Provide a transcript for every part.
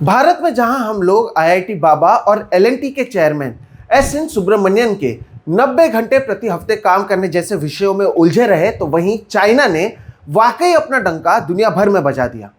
भारत में जहां हम लोग आईआईटी बाबा और एलएनटी के चेयरमैन एस.एन. सुब्रमण्यन के 90 घंटे प्रति हफ्ते काम करने जैसे विषयों में उलझे रहे, तो वहीं चाइना ने वाकई अपना डंका दुनिया भर में बजा दिया।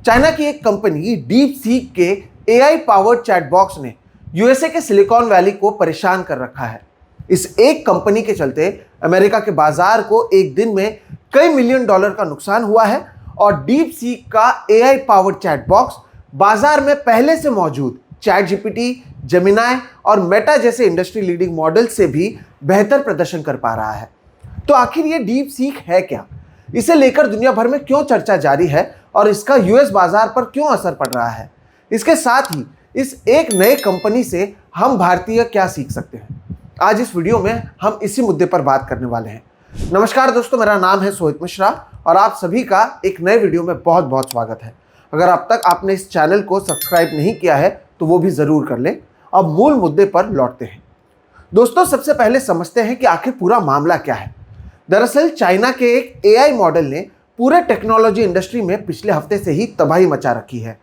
चाइना की एक कंपनी डीप सीक के एआई पावर्ड चैट बॉक्स ने यूएसए के सिलिकॉन वैली को परेशान कर रखा है। इस एक कंपनी के चलते अमेरिका के बाजार को एक दिन में कई मिलियन डॉलर का नुकसान हुआ है और डीप सीक का एआई पावर्ड चैट बॉक्स बाजार में पहले से मौजूद चैट जीपीटी, जेमिनाई और मेटा जैसे इंडस्ट्री लीडिंग मॉडल से भी बेहतर प्रदर्शन कर पा रहा है। तो आखिर ये डीप सीक है क्या? इसे लेकर दुनिया भर में क्यों चर्चा जारी है और इसका यूएस बाजार पर क्यों असर पड़ रहा है? इसके साथ ही इस एक नए कंपनी से हम भारतीय क्या सीख सकते हैं, आज इस वीडियो में हम इसी मुद्दे पर बात करने वाले हैं। नमस्कार दोस्तों, मेरा नाम है सोहित मिश्रा और आप सभी का एक नए वीडियो में बहुत बहुत स्वागत है। अगर अब तक आपने इस चैनल को सब्सक्राइब नहीं किया है तो वो भी ज़रूर कर लें। अब मूल मुद्दे पर लौटते हैं। दोस्तों, सबसे पहले समझते हैं कि आखिर पूरा मामला क्या है। दरअसल चाइना के एक एआई मॉडल ने पूरे टेक्नोलॉजी इंडस्ट्री में पिछले हफ्ते से ही तबाही मचा रखी है।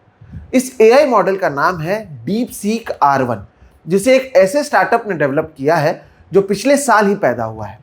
इस एआई मॉडल का नाम है डीप सीक R1, जिसे एक ऐसे स्टार्टअप ने डेवलप किया है जो पिछले साल ही पैदा हुआ है।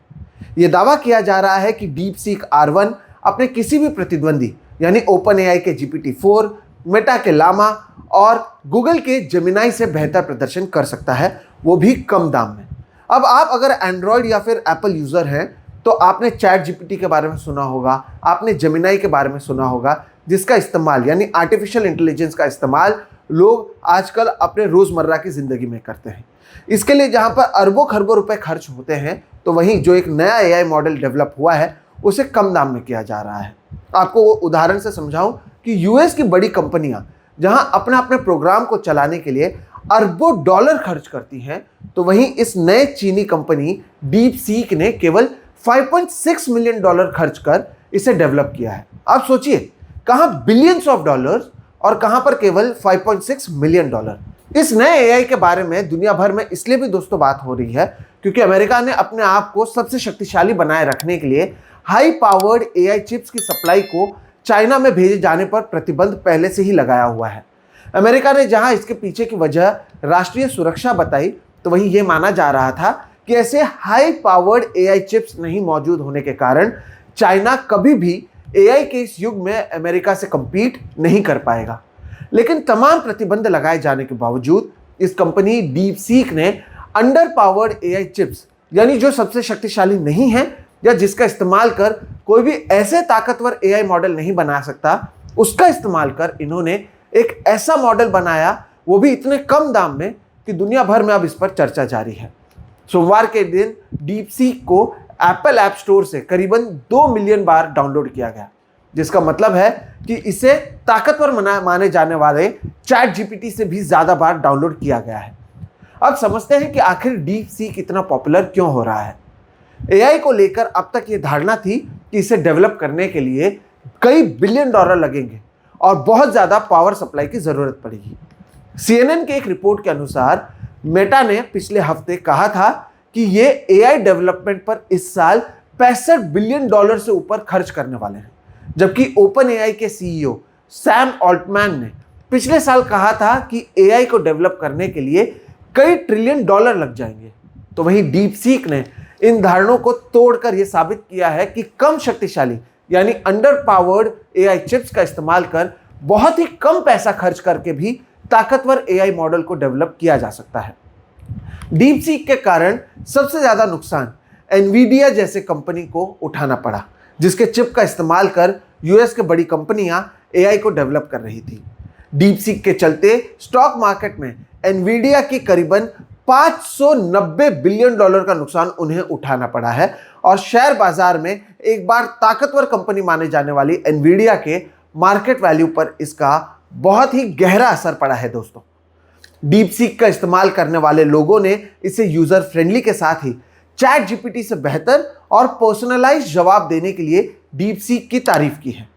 ये दावा किया जा रहा है कि डीप सीक R1 अपने किसी भी प्रतिद्वंदी यानी ओपन एआई के GPT-4, मेटा के लामा और गूगल के जेमिनाई से बेहतर प्रदर्शन कर सकता है, वो भी कम दाम में। अब आप अगर एंड्रॉयड या फिर एप्पल यूज़र हैं तो आपने चैट जीपीटी के बारे में सुना होगा, आपने जेमिनाई के बारे में सुना होगा, जिसका इस्तेमाल यानी आर्टिफिशियल इंटेलिजेंस का इस्तेमाल लोग आजकल अपने रोज़मर्रा की ज़िंदगी में करते हैं। इसके लिए जहाँ पर अरबों खरबों रुपए खर्च होते हैं, तो वहीं जो एक नया एआई मॉडल डेवलप हुआ है उसे कम दाम में किया जा रहा है। आपको वो उदाहरण से समझाऊं कि यूएस की बड़ी कंपनियां जहां अपने अपने प्रोग्राम को चलाने के लिए अरबों डॉलर खर्च करती हैं, तो वहीं इस नए चीनी कंपनी डीप सीक ने केवल $5.6 मिलियन खर्च कर इसे डेवलप किया है। आप सोचिए, कहां बिलियंस ऑफ डॉलर्स और कहां पर केवल $5.6 मिलियन। इस नए एआई के बारे में दुनिया भर में इसलिए भी दोस्तों बात हो रही है क्योंकि अमेरिका ने अपने आप को सबसे शक्तिशाली बनाए रखने के लिए हाई पावर्ड एआई चिप्स की सप्लाई को चाइना में भेजे जाने पर प्रतिबंध पहले से ही लगाया हुआ है। अमेरिका ने जहां इसके पीछे की वजह राष्ट्रीय सुरक्षा बताई, तो वहीं यह माना जा रहा था कि ऐसे हाई पावर्ड एआई चिप्स नहीं मौजूद होने के कारण चाइना कभी भी एआई के इस युग में अमेरिका से compete नहीं कर पाएगा। लेकिन तमाम प्रतिबंध लगाए जाने के बावजूद इस कंपनी डीप सीक ने अंडर पावर्ड एआई चिप्स यानी जो सबसे शक्तिशाली नहीं है या जिसका इस्तेमाल कर कोई भी ऐसे ताकतवर एआई मॉडल नहीं बना सकता, उसका इस्तेमाल कर इन्होंने एक ऐसा मॉडल बनाया, वो भी इतने कम दाम में कि दुनिया भर में अब इस पर चर्चा जारी है। सोमवार के दिन डीप सीक को एप्पल ऐप स्टोर से करीबन 2 मिलियन बार डाउनलोड किया गया, जिसका मतलब है कि इसे ताकतवर माने जाने वाले चैट जीपीटी से भी ज़्यादा बार डाउनलोड किया गया है। अब समझते हैं कि आखिर डीप सीक इतना पॉपुलर क्यों हो रहा है। एआई को लेकर अब तक ये धारणा थी कि इसे डेवलप करने के लिए कई बिलियन डॉलर लगेंगे और बहुत ज़्यादा पावर सप्लाई की ज़रूरत पड़ेगी। CNN के एक रिपोर्ट के अनुसार मेटा ने पिछले हफ्ते कहा था कि ये एआई डेवलपमेंट पर इस साल $65 बिलियन से ऊपर खर्च करने वाले हैं, जबकि ओपन एआई के सीईओ सैम ऑल्टमैन ने पिछले साल कहा था कि एआई को डेवलप करने के लिए कई ट्रिलियन डॉलर लग जाएंगे। तो वहीं डीप सीक ने इन धारणाओं को तोड़कर यह साबित किया है कि कम शक्तिशाली यानी अंडर पावर्ड एआई चिप्स का इस्तेमाल कर बहुत ही कम पैसा खर्च करके भी ताकतवर एआई मॉडल को डेवलप किया जा सकता है। डीप सीक के कारण सबसे ज्यादा नुकसान एनवीडिया जैसे कंपनी को उठाना पड़ा, जिसके चिप का इस्तेमाल कर यूएस के बड़ी कंपनियां एआई को डेवलप कर रही थी। डीप सीक के चलते स्टॉक मार्केट में एनवीडिया की करीबन $590 बिलियन का नुकसान उन्हें उठाना पड़ा है और शेयर बाजार में एक बार ताकतवर कंपनी माने जाने वाली एनवीडिया के मार्केट वैल्यू पर इसका बहुत ही गहरा असर पड़ा है। दोस्तों, डीप सीक का इस्तेमाल करने वाले लोगों ने इसे यूजर फ्रेंडली के साथ ही चैट जीपीटी से बेहतर और पर्सनलाइज्ड जवाब देने के लिए डीप सीक की तारीफ की है।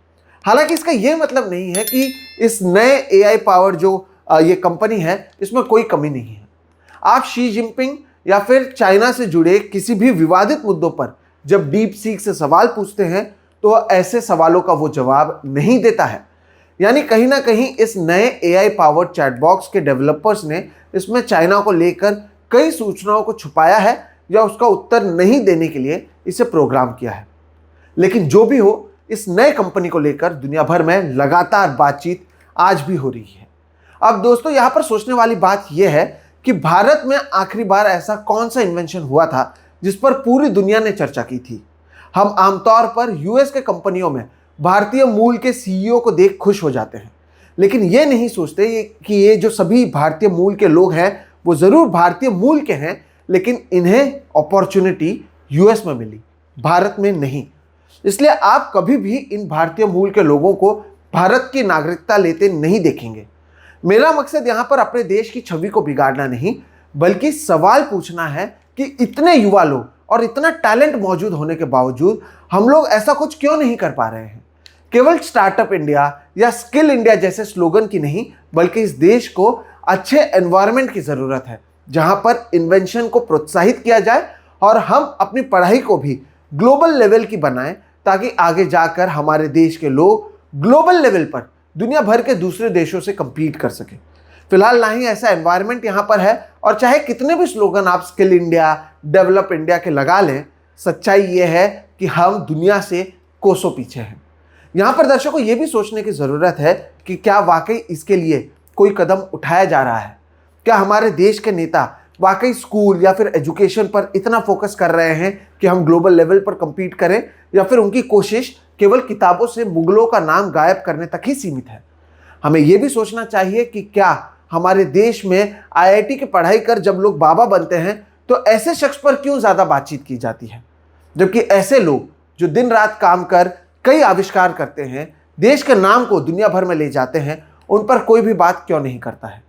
हालांकि इसका यह मतलब नहीं है कि इस नए एआई पावर जो ये कंपनी है इसमें कोई कमी नहीं है। आप शी जिनपिंग या फिर चाइना से जुड़े किसी भी विवादित मुद्दों पर जब डीप सीक से सवाल पूछते हैं तो ऐसे सवालों का वो जवाब नहीं देता है। यानी कहीं ना कहीं इस नए AI पावर्ड चैटबॉक्स के डेवलपर्स ने इसमें चाइना को लेकर कई सूचनाओं को छुपाया है या उसका उत्तर नहीं देने के लिए इसे प्रोग्राम किया है। लेकिन जो भी हो, इस नए कंपनी को लेकर दुनिया भर में लगातार बातचीत आज भी हो रही है। अब दोस्तों, यहां पर सोचने वाली बात यह है कि भारत में आखिरी बार ऐसा कौन सा इन्वेंशन हुआ था जिस पर पूरी दुनिया ने चर्चा की थी। हम आमतौर पर यूएस के कंपनियों में भारतीय मूल के सीईओ को देख खुश हो जाते हैं, लेकिन ये नहीं सोचते कि ये जो सभी भारतीय मूल के लोग हैं वो ज़रूर भारतीय मूल के हैं, लेकिन इन्हें अपॉर्चुनिटी यूएस में मिली, भारत में नहीं। इसलिए आप कभी भी इन भारतीय मूल के लोगों को भारत की नागरिकता लेते नहीं देखेंगे। मेरा मकसद यहाँ पर अपने देश की छवि को बिगाड़ना नहीं, बल्कि सवाल पूछना है कि इतने युवा लोग और इतना टैलेंट मौजूद होने के बावजूद हम लोग ऐसा कुछ क्यों नहीं कर पा रहे हैं। केवल स्टार्टअप इंडिया या स्किल इंडिया जैसे स्लोगन की नहीं, बल्कि इस देश को अच्छे एनवायरनमेंट की ज़रूरत है जहां पर इन्वेंशन को प्रोत्साहित किया जाए और हम अपनी पढ़ाई को भी ग्लोबल लेवल की बनाएं, ताकि आगे जाकर हमारे देश के लोग ग्लोबल लेवल पर दुनिया भर के दूसरे देशों से compete कर सके। फिलहाल ना ही ऐसा एनवायरनमेंट यहाँ पर है, और चाहे कितने भी स्लोगन आप स्किल इंडिया, डेवलप इंडिया के लगा लें, सच्चाई ये है कि हम दुनिया से कोसों पीछे हैं। यहाँ पर दर्शकों ये भी सोचने की ज़रूरत है कि क्या वाकई इसके लिए कोई कदम उठाया जा रहा है। क्या हमारे देश के नेता वाकई स्कूल या फिर एजुकेशन पर इतना फोकस कर रहे हैं कि हम ग्लोबल लेवल पर compete करें, या फिर उनकी कोशिश केवल किताबों से मुगलों का नाम गायब करने तक ही सीमित है। हमें यह भी सोचना चाहिए कि क्या हमारे देश में IIT की पढ़ाई कर जब लोग बाबा बनते हैं तो ऐसे शख्स पर क्यों ज़्यादा बातचीत की जाती है, जबकि ऐसे लोग जो दिन रात काम कर कई आविष्कार करते हैं, देश के नाम को दुनिया भर में ले जाते हैं, उन पर कोई भी बात क्यों नहीं करता है।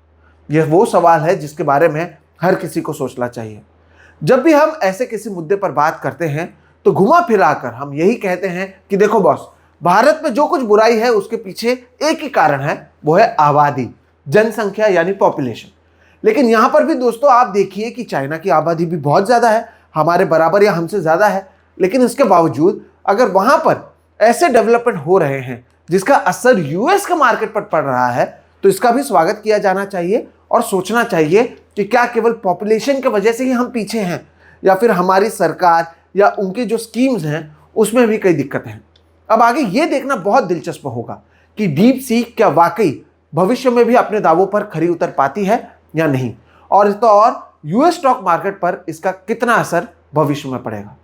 यह वो सवाल है जिसके बारे में हर किसी को सोचना चाहिए। जब भी हम ऐसे किसी मुद्दे पर बात करते हैं तो घुमा फिरा कर हम यही कहते हैं कि देखो बॉस, भारत में जो कुछ बुराई है उसके पीछे एक ही कारण है, वो है आबादी, जनसंख्या यानी पॉपुलेशन। लेकिन यहाँ पर भी दोस्तों आप देखिए कि चाइना की आबादी भी बहुत ज़्यादा है, हमारे बराबर या हमसे ज़्यादा है, लेकिन इसके बावजूद अगर वहाँ पर ऐसे डेवलपमेंट हो रहे हैं जिसका असर यूएस के मार्केट पर पड़ रहा है, तो इसका भी स्वागत किया जाना चाहिए और सोचना चाहिए कि क्या केवल पॉपुलेशन की वजह से ही हम पीछे हैं, या फिर हमारी सरकार या उनकी जो स्कीम्स हैं उसमें भी कई दिक्कतें हैं। अब आगे ये देखना बहुत दिलचस्प होगा कि डीप सीक क्या वाकई भविष्य में भी अपने दावों पर खरी उतर पाती है या नहीं, और यूएस स्टॉक मार्केट पर इसका कितना असर भविष्य में पड़ेगा।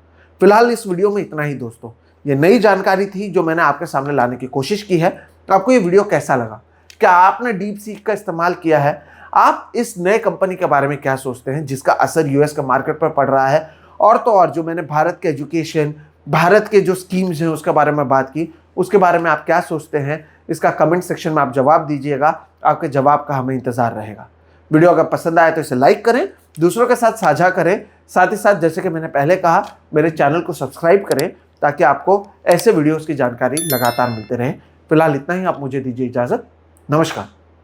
फिलहाल इस वीडियो में इतना ही दोस्तों। ये नई जानकारी थी जो मैंने आपके सामने लाने की कोशिश की है। तो आपको ये वीडियो कैसा लगा? क्या आपने डीप सीक का इस्तेमाल किया है? आप इस नए कंपनी के बारे में क्या सोचते हैं जिसका असर यूएस के मार्केट पर पड़ रहा है? और जो मैंने भारत के एजुकेशन, भारत के जो स्कीम्स हैं उसके बारे में बात की, उसके बारे में आप क्या सोचते हैं? इसका कमेंट सेक्शन में आप जवाब दीजिएगा। आपके जवाब का हमें इंतज़ार रहेगा। वीडियो अगर पसंद आए तो इसे लाइक करें, दूसरों के साथ साझा करें, साथ ही साथ जैसे कि मैंने पहले कहा, मेरे चैनल को सब्सक्राइब करें ताकि आपको ऐसे वीडियोस की जानकारी लगातार मिलते रहे। फिलहाल इतना ही, आप मुझे दीजिए इजाज़त। नमस्कार।